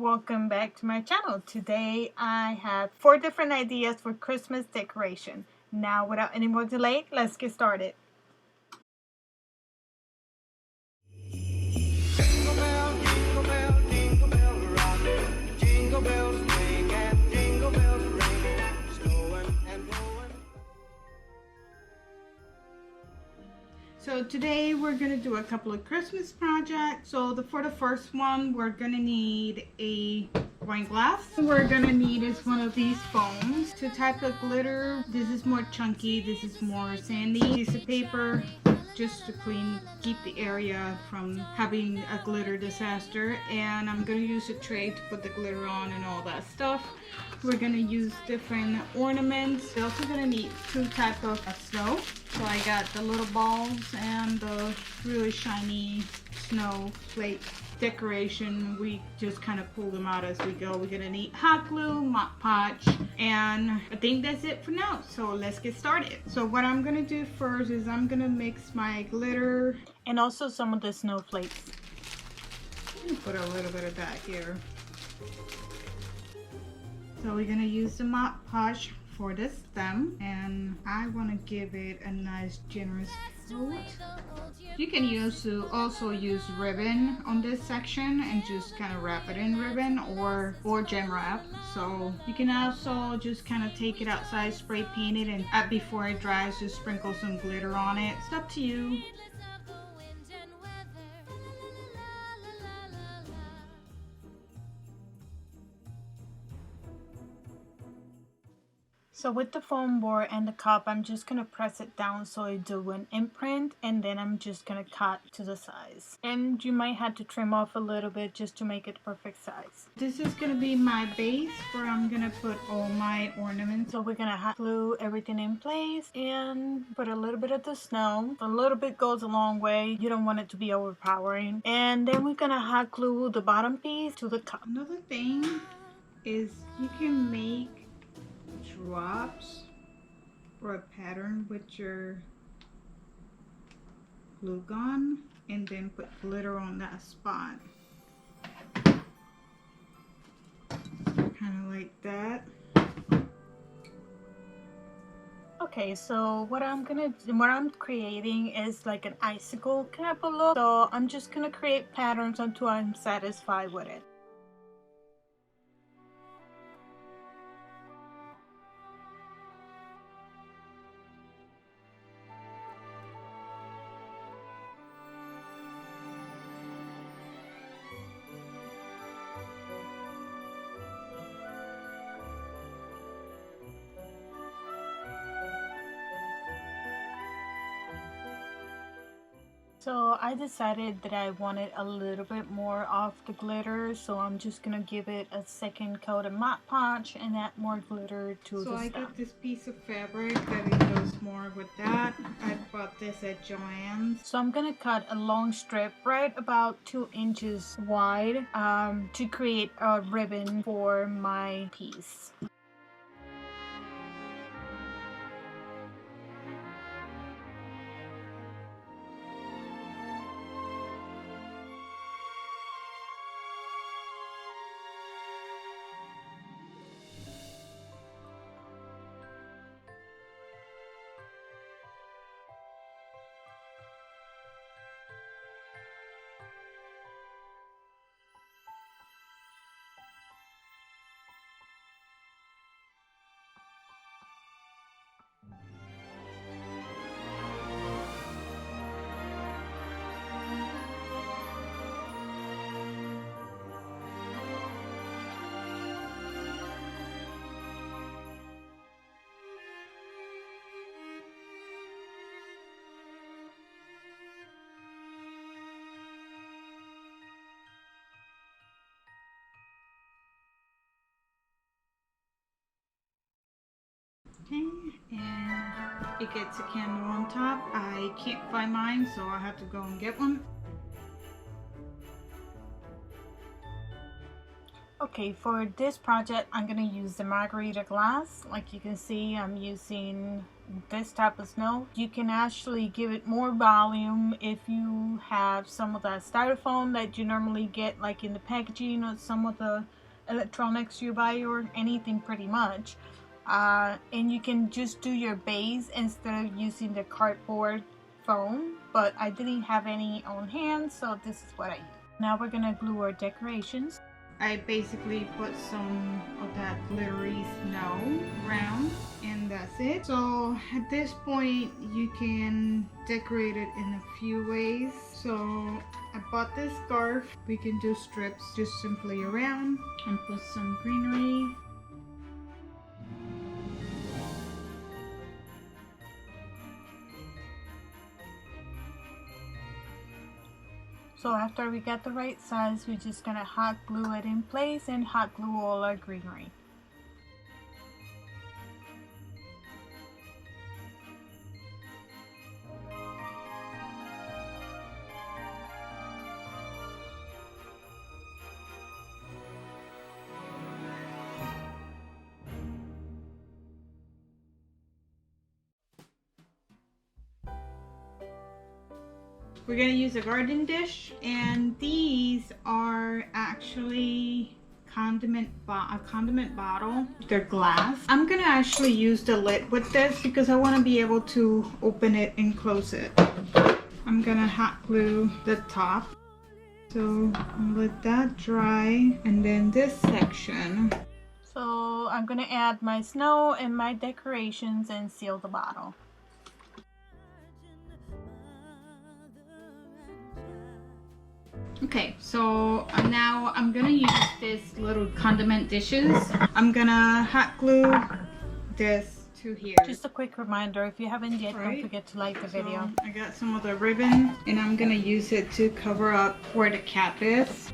welcome back to my channel. Today I have 4 different ideas for Christmas decoration. Now without any more delay, let's get started. Jingle bell, jingle bell, jingle bell rock. Jingle bells swing and jingle bells ring. Snowing and blowing. So today we're gonna do a couple of Christmas projects. So for the first one, we're gonna need a wine glass. We're gonna need is one of these foams. Two types of glitter. This is more chunky, this is more sandy. Piece of paper just to keep the area from having a glitter disaster. And I'm gonna use a tray to put the glitter on and all that stuff. We're gonna use different ornaments. We're also gonna need 2 types of snow. So I got the little balls and the really shiny snow flake decoration. We just kind of pull them out as we go. We're gonna need hot glue, Mod Podge, and I think that's it for now. So let's get started. So what I'm gonna do first is I'm gonna mix my glitter and also some of the snowflakes. Put a little bit of that here. So we're gonna use the Mod Podge for the stem, and I want to give it a nice generous coat. You can also use ribbon on this section and just kind of wrap it in ribbon or gem wrap. So you can also just kind of take it outside, spray paint it, and before it dries just sprinkle some glitter on it. It's up to you. So with the foam board and the cup, I'm just going to press it down so it do an imprint, and then I'm just going to cut to the size. And you might have to trim off a little bit just to make it perfect size. This is going to be my base where I'm going to put all my ornaments. So we're going to hot glue everything in place and put a little bit of the snow. A little bit goes a long way. You don't want it to be overpowering. And then we're going to hot glue the bottom piece to the cup. Another thing is you can make drops or a pattern with your glue gun and then put glitter on that spot, kind of like that. Okay, so what I'm creating is like an icicle kind of look. So I'm just gonna create patterns until I'm satisfied with it. So I decided that I wanted a little bit more of the glitter, so I'm just gonna give it a second coat of Mod Podge and add more glitter to the stem. So I got this piece of fabric that it goes more with that. I bought this at Joann's. So I'm gonna cut a long strip right about 2 inches wide to create a ribbon for my piece. Okay, and it gets a candle on top. I can't find mine, so I have to go and get one. Okay, for this project, I'm going to use the margarita glass. Like you can see, I'm using this type of snow. You can actually give it more volume if you have some of that styrofoam that you normally get like in the packaging or some of the electronics you buy or anything pretty much. And you can just do your base instead of using the cardboard foam, but I didn't have any on hand, so this is what I used. Now we're gonna glue our decorations. I basically put some of that glittery snow around, and that's it. So at this point you can decorate it in a few ways. So I bought this scarf. We can do strips just simply around and put some greenery. So after we get the right size, we're just gonna hot glue it in place and hot glue all our greenery. We're gonna use a garden dish, and these are actually a condiment bottle. They're glass. I'm gonna actually use the lid with this because I want to be able to open it and close it. I'm gonna hot glue the top. So let that dry, and then this section. So I'm gonna add my snow and my decorations and seal the bottle. Okay, so now I'm gonna use this little condiment dishes. I'm gonna hot glue this to here. Just a quick reminder, if you haven't yet, don't forget to like the video. I got some of the ribbon, and I'm gonna use it to cover up where the cap is.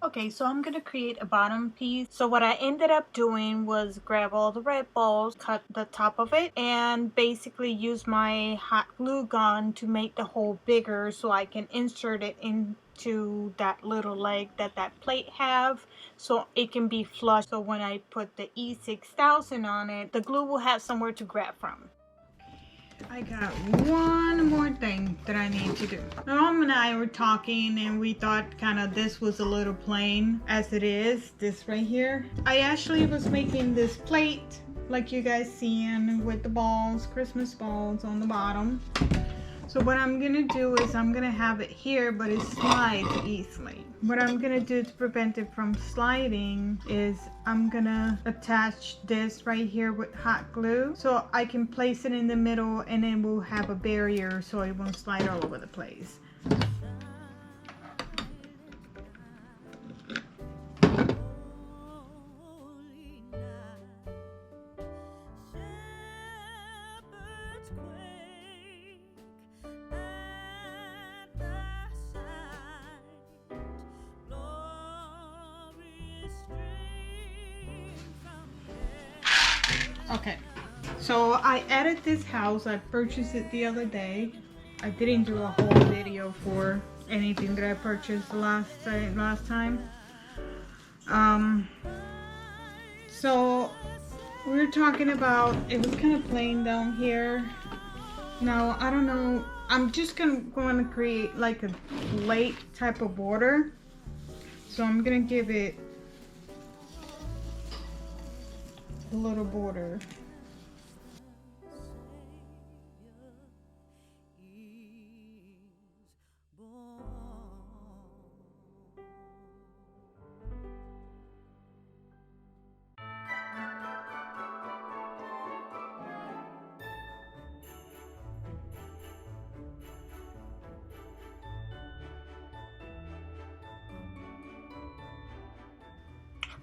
Okay, so I'm gonna create a bottom piece. So what I ended up doing was grab all the red balls, cut the top of it, and basically use my hot glue gun to make the hole bigger so I can insert it into that little leg that plate have, so it can be flush. So when I put the E6000 on it, the glue will have somewhere to grab from. I got one more thing that I need to do. My mom and I were talking, and we thought kind of this was a little plain as it is, this right here. I actually was making this plate like you guys seeing with the balls, Christmas balls on the bottom. So what I'm gonna do is I'm gonna have it here, but it slides easily. What I'm gonna do to prevent it from sliding is I'm gonna attach this right here with hot glue, so I can place it in the middle, and then we'll have a barrier so it won't slide all over the place. Okay, so I added this house. I purchased it the other day. I didn't do a whole video for anything that I purchased last time. So we were talking about, it was kind of plain down here. Now I don't know, I'm just going to create like a lake type of border. So I'm gonna give it a little border.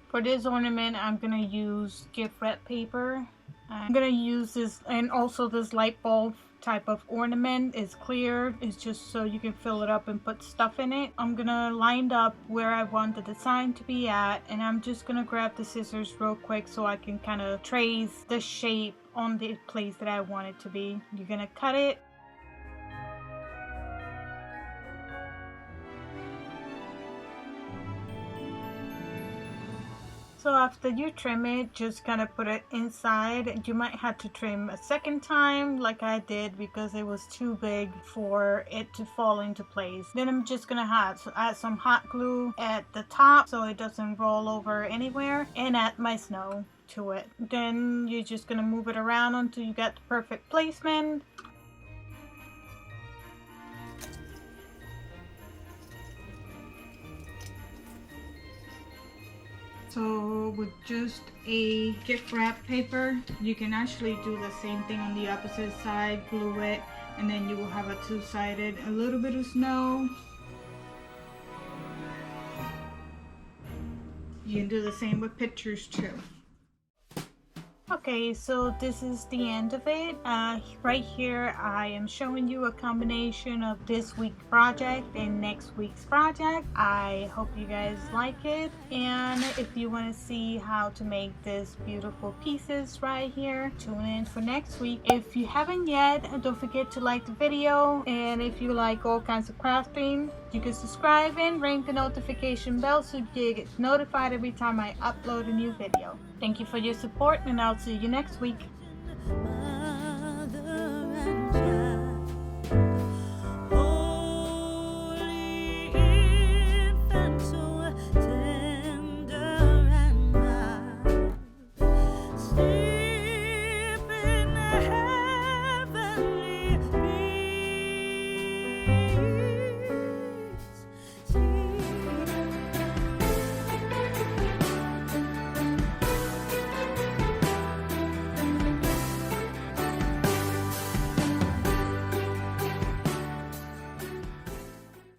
For this ornament, I'm gonna use gift wrap paper. I'm gonna use this, and also this light bulb type of ornament is clear. It's just so you can fill it up and put stuff in it. I'm gonna line up where I want the design to be at, and I'm just gonna grab the scissors real quick so I can kind of trace the shape on the place that I want it to be. You're gonna cut it. So after you trim it, just kind of put it inside. You might have to trim a second time like I did because it was too big for it to fall into place. Then I'm just gonna add some hot glue at the top so it doesn't roll over anywhere, and add my snow to it. Then you're just gonna move it around until you get the perfect placement. So with just a gift wrap paper, you can actually do the same thing on the opposite side, glue it, and then you will have a two-sided, a little bit of snow. You can do the same with pictures too. Okay, so this is the end of it. Right here I am showing you a combination of this week's project and next week's project. I hope you guys like it, and if you want to see how to make these beautiful pieces right here, tune in for next week. If you haven't yet, don't forget to like the video, and if you like all kinds of crafting, you can subscribe and ring the notification bell so you get notified every time I upload a new video. Thank you for your support, and I'll see you next week.